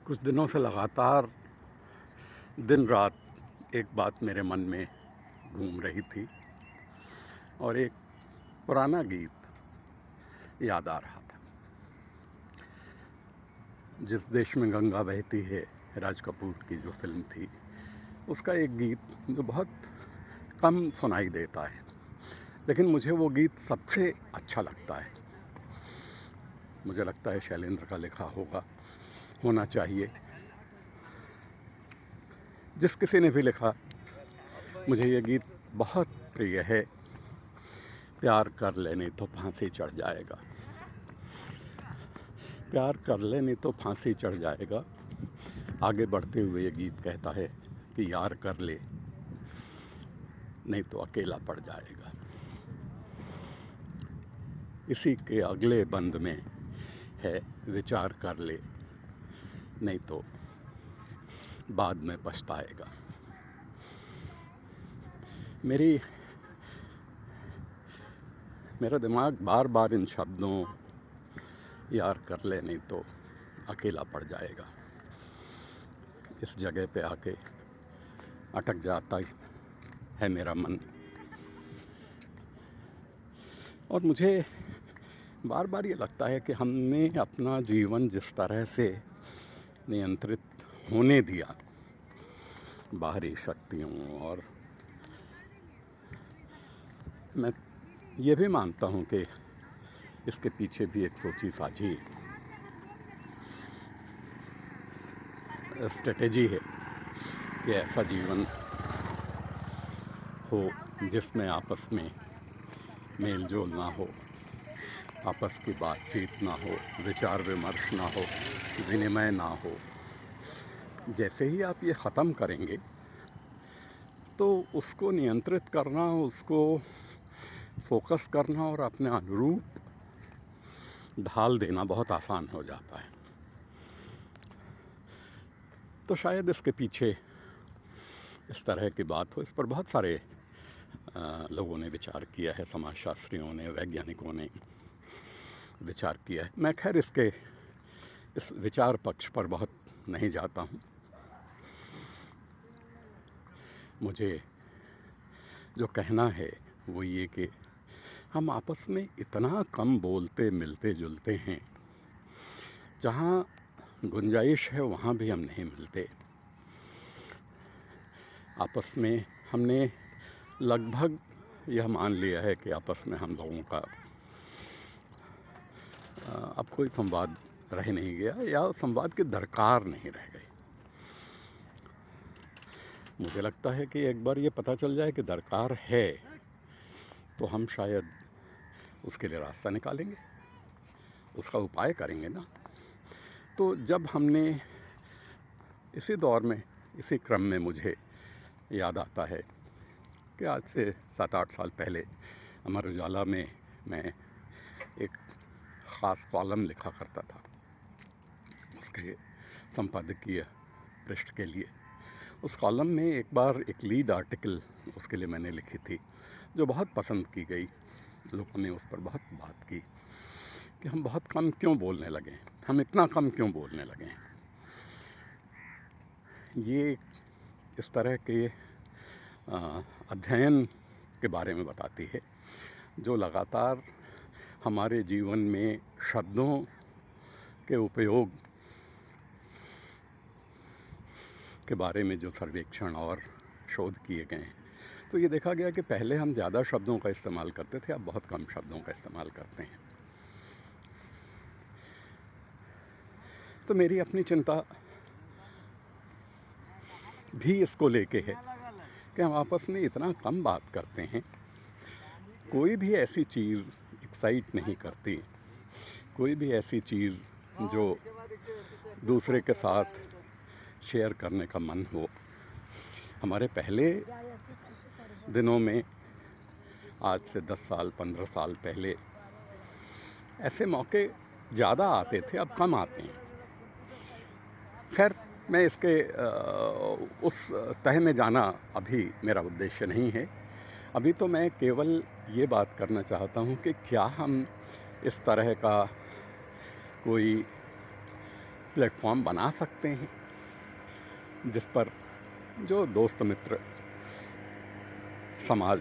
कुछ दिनों से लगातार दिन रात एक बात मेरे मन में घूम रही थी और एक पुराना गीत याद आ रहा था। जिस देश में गंगा बहती है, राज कपूर की जो फिल्म थी, उसका एक गीत जो बहुत कम सुनाई देता है, लेकिन मुझे वो गीत सबसे अच्छा लगता है। मुझे लगता है शैलेंद्र का लिखा होना चाहिए। जिस किसी ने भी लिखा, मुझे ये गीत बहुत प्रिय है। प्यार कर लेने तो फांसी चढ़ जाएगा, प्यार कर लेने तो फांसी चढ़ जाएगा। आगे बढ़ते हुए ये गीत कहता है कि यार कर ले, नहीं तो अकेला पड़ जाएगा। इसी के अगले बंद में है विचार कर ले, नहीं तो बाद में पछताएगा। मेरा दिमाग बार बार इन शब्दों यार कर ले नहीं तो अकेला पड़ जाएगा, इस जगह पे आके अटक जाता है मेरा मन। और मुझे बार बार ये लगता है कि हमने अपना जीवन जिस तरह से नियंत्रित होने दिया बाहरी शक्तियों, और मैं ये भी मानता हूँ कि इसके पीछे भी एक सोची साझी स्ट्रेटेजी है कि ऐसा जीवन हो जिसमें आपस में मेल जोल ना हो, आपस की बातचीत ना हो, विचार विमर्श ना हो, विनिमय ना हो। जैसे ही आप ये ख़त्म करेंगे तो उसको नियंत्रित करना, उसको फोकस करना और अपने अनुरूप ढाल देना बहुत आसान हो जाता है। तो शायद इसके पीछे इस तरह की बात हो। इस पर बहुत सारे लोगों ने विचार किया है, समाजशास्त्रियों ने, वैज्ञानिकों ने विचार किया है। मैं खैर इस विचार पक्ष पर बहुत नहीं जाता हूँ। मुझे जो कहना है वो ये कि हम आपस में इतना कम बोलते मिलते जुलते हैं, जहाँ गुंजाइश है वहाँ भी हम नहीं मिलते। आपस में हमने लगभग यह मान लिया है कि आपस में हम लोगों का अब कोई संवाद रह नहीं गया, या संवाद की दरकार नहीं रह गई। मुझे लगता है कि एक बार ये पता चल जाए कि दरकार है तो हम शायद उसके लिए रास्ता निकालेंगे, उसका उपाय करेंगे ना। तो जब हमने इसी दौर में, इसी क्रम में मुझे याद आता है कि आज से 7-8 साल पहले अमर उजाला में मैं एक ख़ास कॉलम लिखा करता था, उसके संपादकीय पृष्ठ के लिए। उस कॉलम में एक बार एक लीड आर्टिकल उसके लिए मैंने लिखी थी, जो बहुत पसंद की गई। लोगों ने उस पर बहुत बात की कि हम बहुत कम क्यों बोलने लगे, हम इतना कम क्यों बोलने लगे। ये इस तरह के अध्ययन के बारे में बताती है, जो लगातार हमारे जीवन में शब्दों के उपयोग के बारे में जो सर्वेक्षण और शोध किए गए हैं, तो ये देखा गया कि पहले हम ज़्यादा शब्दों का इस्तेमाल करते थे, अब बहुत कम शब्दों का इस्तेमाल करते हैं। तो मेरी अपनी चिंता भी इसको लेके है कि हम आपस में इतना कम बात करते हैं। कोई भी ऐसी चीज़ एक्साइट नहीं करती, कोई भी ऐसी चीज़ जो दूसरे के साथ शेयर करने का मन हो। हमारे पहले दिनों में, आज से 10 साल 15 साल पहले, ऐसे मौके ज़्यादा आते थे, अब कम आते हैं। खैर, मैं इसके उस तह में जाना अभी मेरा उद्देश्य नहीं है। अभी तो मैं केवल ये बात करना चाहता हूँ कि क्या हम इस तरह का कोई प्लेटफॉर्म बना सकते हैं जिस पर जो दोस्त मित्र समाज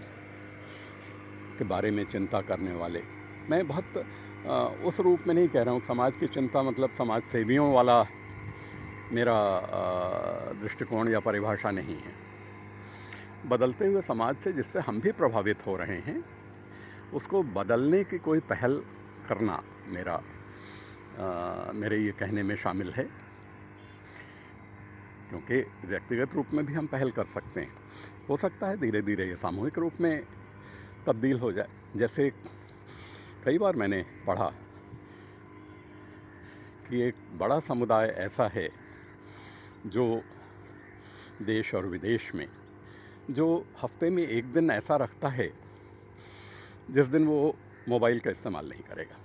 के बारे में चिंता करने वाले, मैं बहुत उस रूप में नहीं कह रहा हूँ समाज की चिंता मतलब समाज सेवियों वाला मेरा दृष्टिकोण या परिभाषा नहीं है। बदलते हुए समाज से जिससे हम भी प्रभावित हो रहे हैं उसको बदलने की कोई पहल करना मेरे ये कहने में शामिल है, क्योंकि व्यक्तिगत रूप में भी हम पहल कर सकते हैं। हो सकता है धीरे धीरे ये सामूहिक रूप में तब्दील हो जाए। जैसे कई बार मैंने पढ़ा कि एक बड़ा समुदाय ऐसा है जो देश और विदेश में जो हफ्ते में एक दिन ऐसा रखता है जिस दिन वो मोबाइल का इस्तेमाल नहीं करेगा।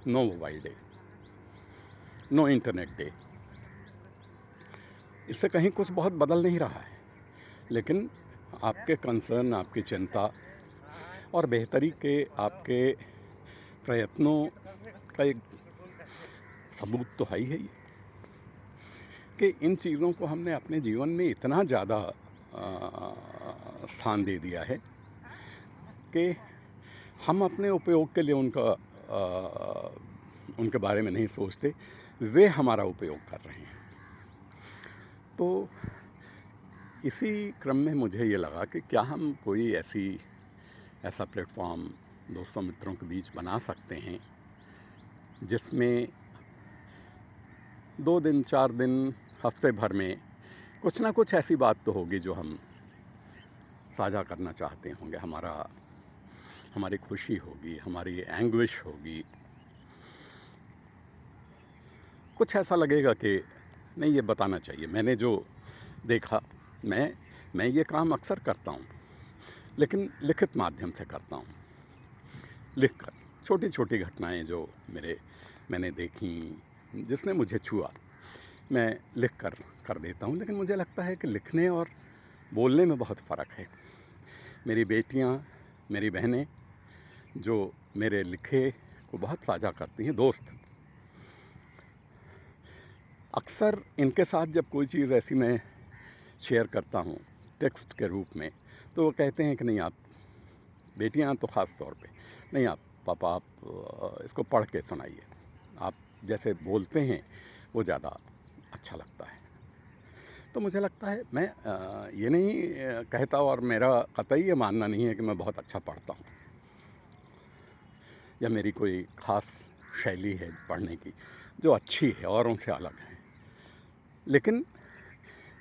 No mobile day, no internet day. इससे कहीं कुछ बहुत बदल नहीं रहा है, लेकिन आपके कंसर्न, आपकी चिंता और बेहतरी के आपके प्रयत्नों का एक सबूत तो है ही कि इन चीज़ों को हमने अपने जीवन में इतना ज़्यादा स्थान दे दिया है कि हम अपने उपयोग के लिए उनके बारे में नहीं सोचते, वे हमारा उपयोग कर रहे हैं। तो इसी क्रम में मुझे ये लगा कि क्या हम कोई ऐसा प्लेटफॉर्म दोस्तों मित्रों के बीच बना सकते हैं जिसमें 2 दिन, 4 दिन, हफ्ते भर में कुछ ना कुछ ऐसी बात तो होगी जो हम साझा करना चाहते होंगे। हमारी खुशी होगी, हमारी एंग्विश होगी, कुछ ऐसा लगेगा कि नहीं, ये बताना चाहिए। मैंने जो देखा, मैं ये काम अक्सर करता हूँ, लेकिन लिखित माध्यम से करता हूँ। लिखकर छोटी छोटी घटनाएं जो मैंने देखी, जिसने मुझे छुआ, मैं लिख कर देता हूँ। लेकिन मुझे लगता है कि लिखने और बोलने में बहुत फ़र्क है। मेरी बेटियाँ, मेरी बहनें जो मेरे लिखे को बहुत साझा करती हैं, दोस्त, अक्सर इनके साथ जब कोई चीज़ ऐसी मैं शेयर करता हूँ टेक्स्ट के रूप में, तो वो कहते हैं कि नहीं, आप बेटियाँ तो ख़ास तौर पे, नहीं आप पापा, आप इसको पढ़ के सुनाइए, आप जैसे बोलते हैं वो ज़्यादा अच्छा लगता है। तो मुझे लगता है, मैं ये नहीं कहता और मेरा कतई ये मानना नहीं है कि मैं बहुत अच्छा पढ़ता हूँ या मेरी कोई ख़ास शैली है पढ़ने की जो अच्छी है, औरों से अलग है। लेकिन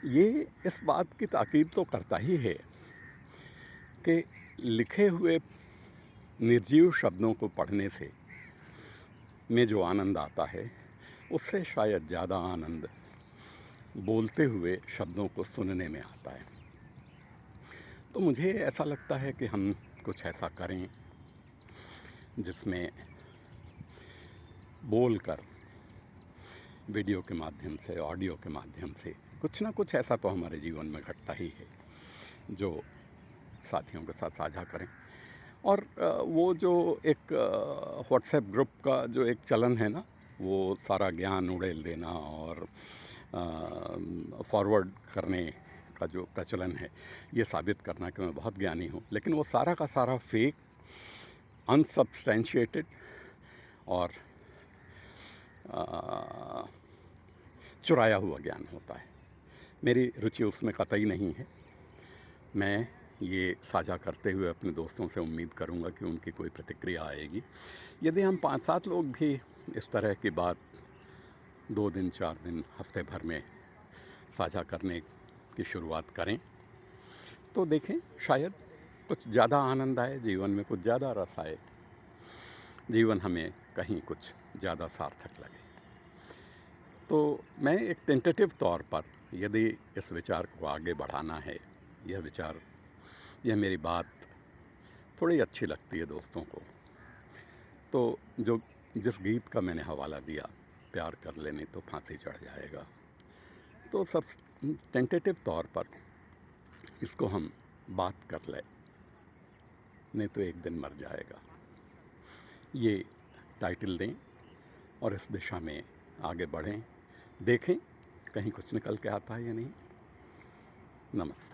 ये इस बात की ताकीद तो करता ही है कि लिखे हुए निर्जीव शब्दों को पढ़ने से में जो आनंद आता है, उससे शायद ज़्यादा आनंद बोलते हुए शब्दों को सुनने में आता है। तो मुझे ऐसा लगता है कि हम कुछ ऐसा करें जिसमें बोलकर, वीडियो के माध्यम से, ऑडियो के माध्यम से कुछ ना कुछ ऐसा तो हमारे जीवन में घटता ही है जो साथियों के साथ साझा करें। और वो जो एक व्हाट्सएप ग्रुप का जो एक चलन है ना, वो सारा ज्ञान उड़ेल देना और फॉरवर्ड करने का जो प्रचलन है, ये साबित करना कि मैं बहुत ज्ञानी हूँ, लेकिन वो सारा का सारा फेक, अनसब्सटेंशिएटेड और चुराया हुआ ज्ञान होता है। मेरी रुचि उसमें कतई नहीं है। मैं ये साझा करते हुए अपने दोस्तों से उम्मीद करूँगा कि उनकी कोई प्रतिक्रिया आएगी। यदि हम 5-7 लोग भी इस तरह की बात 2 दिन, 4 दिन, हफ्ते भर में साझा करने की शुरुआत करें, तो देखें, शायद कुछ ज़्यादा आनंद आए जीवन में, कुछ ज़्यादा रस आए, जीवन हमें कहीं कुछ ज़्यादा सार्थक लगे। तो मैं एक टेंटेटिव तौर पर, यदि इस विचार को आगे बढ़ाना है, यह मेरी बात थोड़ी अच्छी लगती है दोस्तों को, तो जिस गीत का मैंने हवाला दिया, प्यार कर लेने तो फांसी चढ़ जाएगा, तो सब टेंटेटिव तौर पर इसको हम बात कर लें, नहीं तो एक दिन मर जाएगा, ये टाइटल दें और इस दिशा में आगे बढ़ें देखें कहीं कुछ निकल के आता है या नहीं। नमस्ते।